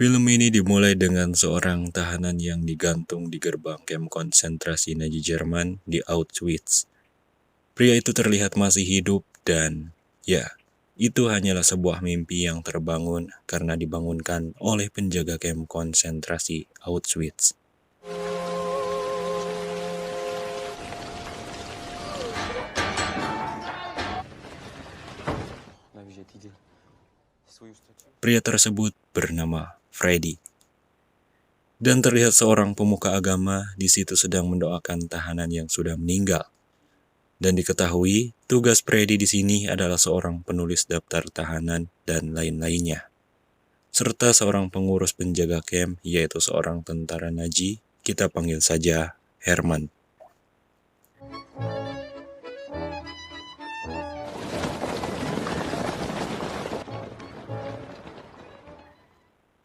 Film ini dimulai dengan seorang tahanan yang digantung di gerbang kamp konsentrasi Nazi Jerman di Auschwitz. Pria itu terlihat masih hidup dan, ya, itu hanyalah sebuah mimpi yang terbangun karena dibangunkan oleh penjaga kamp konsentrasi Auschwitz. Pria tersebut bernama Freddy. Dan terlihat seorang pemuka agama di situ sedang mendoakan tahanan yang sudah meninggal. Dan diketahui, tugas Freddy di sini adalah seorang penulis daftar tahanan dan lain-lainnya. Serta seorang pengurus penjaga camp, yaitu seorang tentara Nazi, kita panggil saja Herman.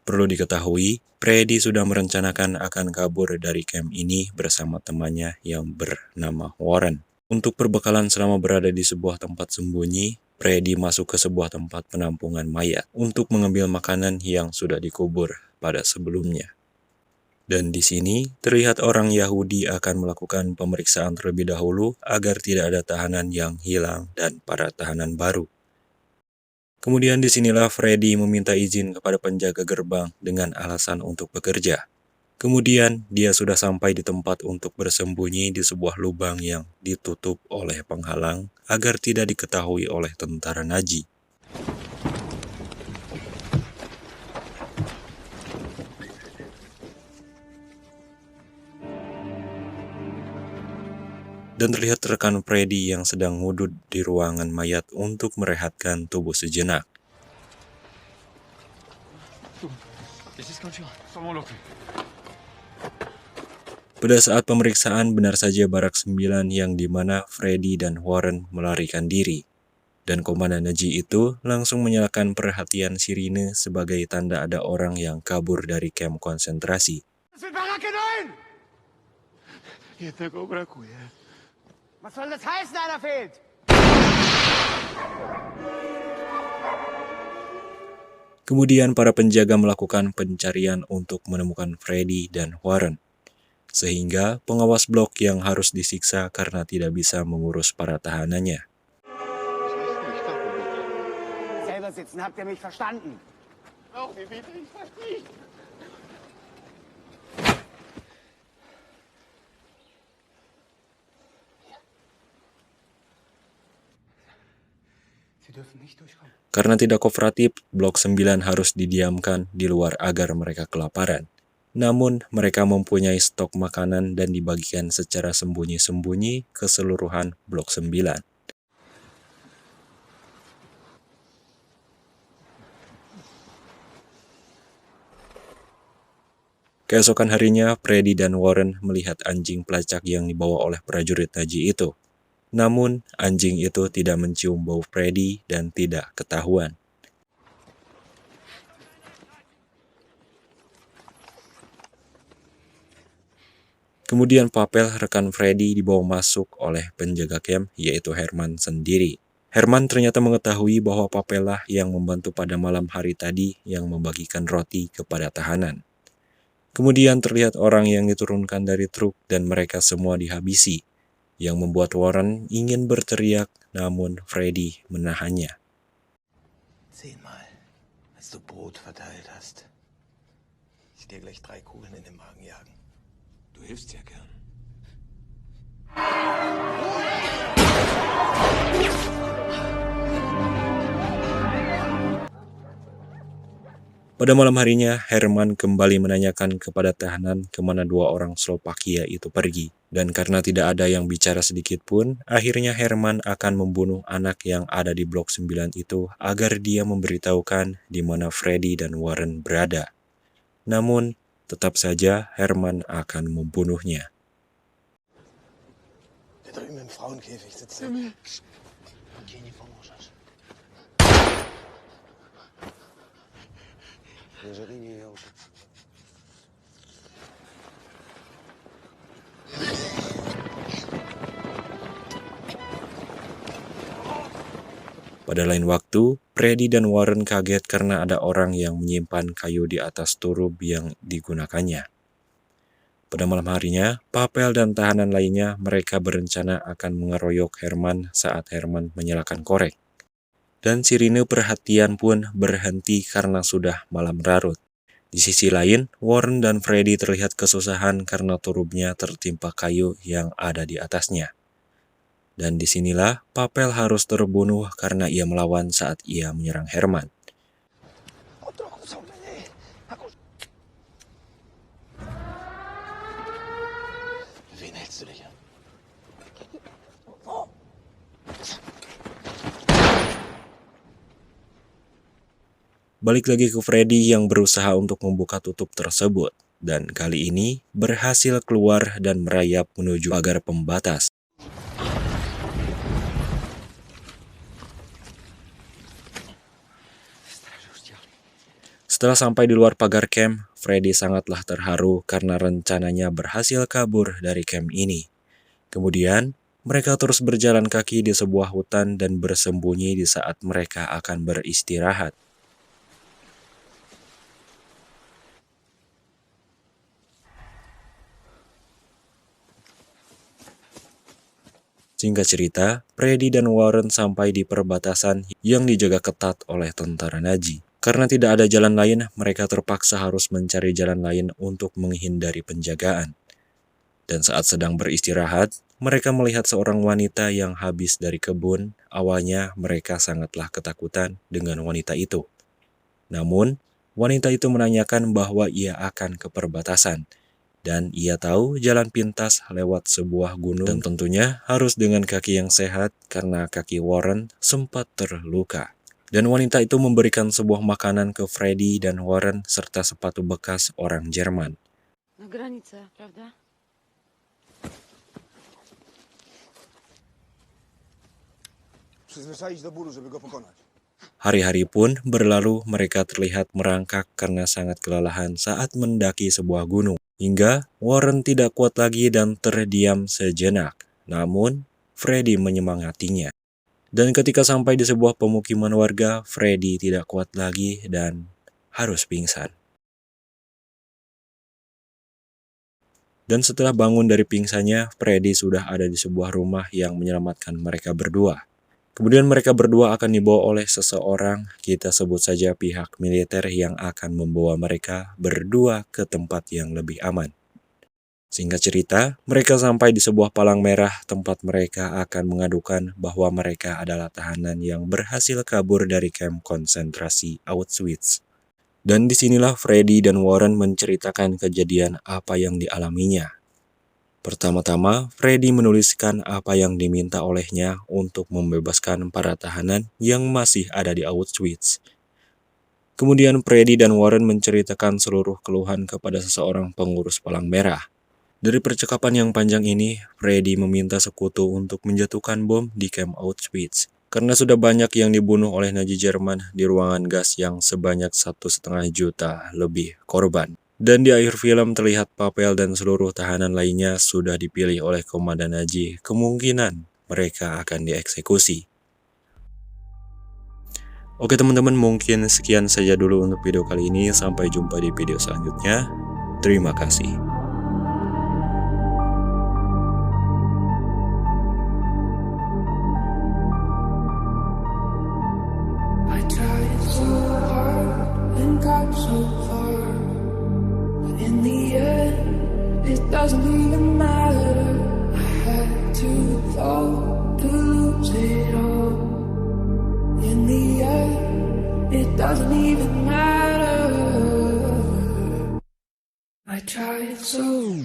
Perlu diketahui, Freddy sudah merencanakan akan kabur dari camp ini bersama temannya yang bernama Warren. Untuk perbekalan selama berada di sebuah tempat sembunyi, Freddy masuk ke sebuah tempat penampungan mayat untuk mengambil makanan yang sudah dikubur pada sebelumnya. Dan di sini, terlihat orang Yahudi akan melakukan pemeriksaan terlebih dahulu agar tidak ada tahanan yang hilang dan para tahanan baru. Kemudian disinilah Freddy meminta izin kepada penjaga gerbang dengan alasan untuk bekerja. Kemudian dia sudah sampai di tempat untuk bersembunyi di sebuah lubang yang ditutup oleh penghalang agar tidak diketahui oleh tentara Nazi. Dan terlihat rekan Freddy yang sedang wudhu di ruangan mayat untuk merehatkan tubuh sejenak. Pada saat pemeriksaan benar saja Barak 9 yang dimana Freddy dan Warren melarikan diri. Dan komandan Nazi itu langsung menyalakan perhatian sirine sebagai tanda ada orang yang kabur dari kamp konsentrasi. Was soll das heißen, einer fehlt? Kemudian para penjaga melakukan pencarian untuk menemukan Freddy dan Warren. Sehingga pengawas blok yang harus disiksa karena tidak bisa mengurus para tahanannya. Selber sitzen, habt ihr mich verstanden? Karena tidak kooperatif, blok 9 harus didiamkan di luar agar mereka kelaparan. Namun, mereka mempunyai stok makanan dan dibagikan secara sembunyi-sembunyi ke seluruhan blok 9. Keesokan harinya, Freddy dan Warren melihat anjing pelacak yang dibawa oleh prajurit Nazi itu. Namun, anjing itu tidak mencium bau Freddy dan tidak ketahuan. Kemudian papel rekan Freddy dibawa masuk oleh penjaga camp, yaitu Herman sendiri. Herman ternyata mengetahui bahwa papellah yang membantu pada malam hari tadi yang membagikan roti kepada tahanan. Kemudian terlihat orang yang diturunkan dari truk dan mereka semua dihabisi, yang membuat Warren ingin berteriak, namun Freddy menahannya. 10-mal, als du Brot verteilt hast. Ich dir gleich 3 Kugeln in den Magen jagen. Du hilfst ja gern. Pada malam harinya, Herman kembali menanyakan kepada tahanan kemana 2 orang Slovakia itu pergi. Dan karena tidak ada yang bicara sedikit pun, akhirnya Herman akan membunuh anak yang ada di blok 9 itu agar dia memberitahukan di mana Freddy dan Warren berada. Namun, tetap saja Herman akan membunuhnya. Da drüben im Frauenkäfig sitzt er. Geh in die Vormarschasche. Pada lain waktu, Freddy dan Warren kaget karena ada orang yang menyimpan kayu di atas turub yang digunakannya. Pada malam harinya, Pavel dan tahanan lainnya mereka berencana akan mengeroyok Herman saat Herman menyalakan korek. Dan sirine perhatian pun berhenti karena sudah malam larut. Di sisi lain, Warren dan Freddy terlihat kesusahan karena turubnya tertimpa kayu yang ada di atasnya. Dan disinilah Pavel harus terbunuh karena ia melawan saat ia menyerang Herman. Wen hältst du dich an? Balik lagi ke Freddy yang berusaha untuk membuka tutup tersebut. Dan kali ini berhasil keluar dan merayap menuju pagar pembatas. Setelah sampai di luar pagar camp, Freddy sangatlah terharu karena rencananya berhasil kabur dari camp ini. Kemudian, mereka terus berjalan kaki di sebuah hutan dan bersembunyi di saat mereka akan beristirahat. Singkat cerita, Freddy dan Warren sampai di perbatasan yang dijaga ketat oleh tentara Nazi. Karena tidak ada jalan lain, mereka terpaksa harus mencari jalan lain untuk menghindari penjagaan. Dan saat sedang beristirahat, mereka melihat seorang wanita yang habis dari kebun. Awalnya mereka sangatlah ketakutan dengan wanita itu. Namun, wanita itu menanyakan bahwa ia akan ke perbatasan. Dan ia tahu jalan pintas lewat sebuah gunung dan tentunya harus dengan kaki yang sehat karena kaki Warren sempat terluka. Dan wanita itu memberikan sebuah makanan ke Freddy dan Warren serta sepatu bekas orang Jerman. На границе, правда? Przyzwyczaić do bólu, żeby go pokonać. Hari-hari pun berlalu, mereka terlihat merangkak karena sangat kelelahan saat mendaki sebuah gunung. Hingga Warren tidak kuat lagi dan terdiam sejenak. Namun, Freddy menyemangatinya. Dan ketika sampai di sebuah pemukiman warga, Freddy tidak kuat lagi dan harus pingsan. Dan setelah bangun dari pingsannya, Freddy sudah ada di sebuah rumah yang menyelamatkan mereka berdua. Kemudian mereka berdua akan dibawa oleh seseorang, kita sebut saja pihak militer yang akan membawa mereka berdua ke tempat yang lebih aman. Singkat cerita, mereka sampai di sebuah palang merah tempat mereka akan mengadukan bahwa mereka adalah tahanan yang berhasil kabur dari kamp konsentrasi Auschwitz. Dan disinilah Freddy dan Warren menceritakan kejadian apa yang dialaminya. Pertama-tama, Freddy menuliskan apa yang diminta olehnya untuk membebaskan para tahanan yang masih ada di Auschwitz. Kemudian Freddy dan Warren menceritakan seluruh keluhan kepada seseorang pengurus palang merah. Dari percakapan yang panjang ini, Freddy meminta sekutu untuk menjatuhkan bom di kamp Auschwitz. Karena sudah banyak yang dibunuh oleh Nazi Jerman di ruangan gas yang sebanyak 1,5 juta lebih korban. Dan di akhir film terlihat Pavel dan seluruh tahanan lainnya sudah dipilih oleh komandan Nazi. Kemungkinan mereka akan dieksekusi. Oke teman-teman, mungkin sekian saja dulu untuk video kali ini. Sampai jumpa di video selanjutnya. Terima kasih. I tried so hard and got so far, but in the end, it doesn't even matter. I had to fall to lose it all. In the end, it doesn't even matter. I tried so